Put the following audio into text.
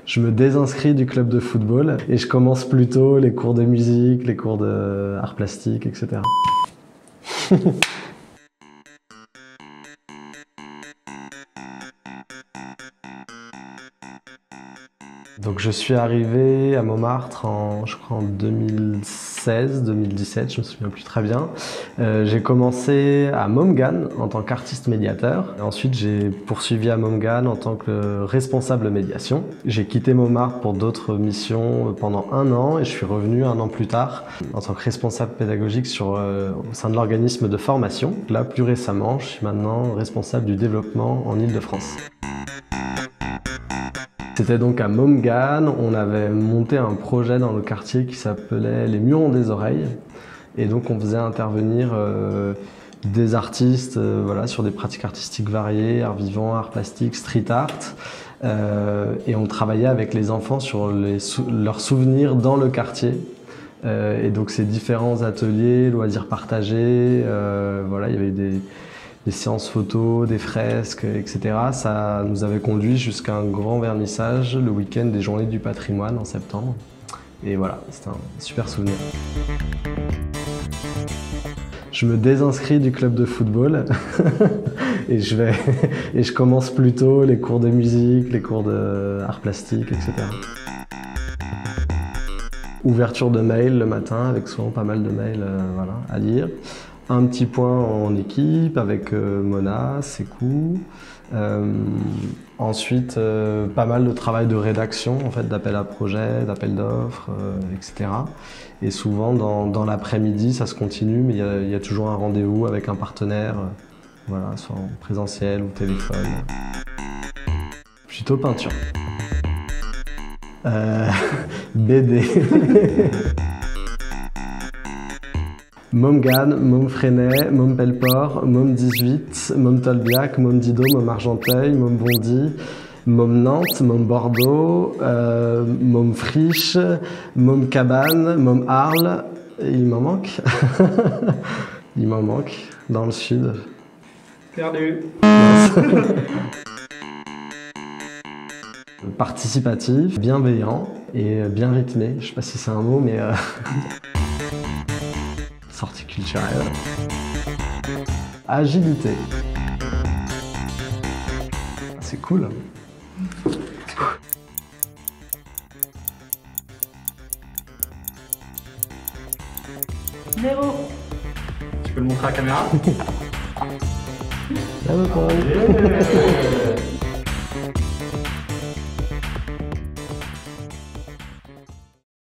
Je me désinscris du club de football et je commence plutôt les cours de musique, les cours d'art plastique, etc. Donc je suis arrivé à Montmartre je crois en 2016, 2017, je me souviens plus très bien. J'ai commencé à Momgan en tant qu'artiste médiateur. Ensuite j'ai poursuivi à Momgan en tant que responsable médiation. J'ai quitté Montmartre pour d'autres missions pendant 1 an et je suis revenu 1 an plus tard en tant que responsable pédagogique au sein de l'organisme de formation. Là plus récemment, je suis maintenant responsable du développement en Île-de-France. C'était donc à Momgan, on avait monté un projet dans le quartier qui s'appelait Les Murs ont des oreilles. Et donc on faisait intervenir des artistes voilà, sur des pratiques artistiques variées, art vivant, art plastique, street art. Et on travaillait avec les enfants sur leurs souvenirs dans le quartier. Et donc ces différents ateliers, loisirs partagés, voilà, il y avait des séances photos, des fresques, etc. Ça nous avait conduit jusqu'à un grand vernissage le week-end des Journées du patrimoine en septembre. Et voilà, c'était un super souvenir. Je me désinscris du club de football et je commence plutôt les cours de musique, les cours d'art plastique, etc. Ouverture de mail le matin avec souvent pas mal de mails voilà, à lire. Un petit point en équipe avec Mona, Sekou. Ensuite, pas mal de travail de rédaction, en fait, d'appel à projets, d'appel d'offres, etc. Et souvent, dans l'après-midi, ça se continue, mais il y a toujours un rendez-vous avec un partenaire, voilà, soit en présentiel ou téléphone. Plutôt peinture. BD. Momgan, Mom Freinet, Mom Pelleport, Mom 18, Mom Tolbiac, Mom Didot, Mom Argenteuil, Mom Bondy, Mom Nantes, Mom Bordeaux, Mom Friche, Mom Cabane, Mom Arles. Et il m'en manque. Il m'en manque, dans le sud. Perdu. Participatif, bienveillant et bien rythmé. Je sais pas si c'est un mot, mais... Sortie culturelle. Agilité. C'est cool. Numéro. Tu peux le montrer à la caméra? Là,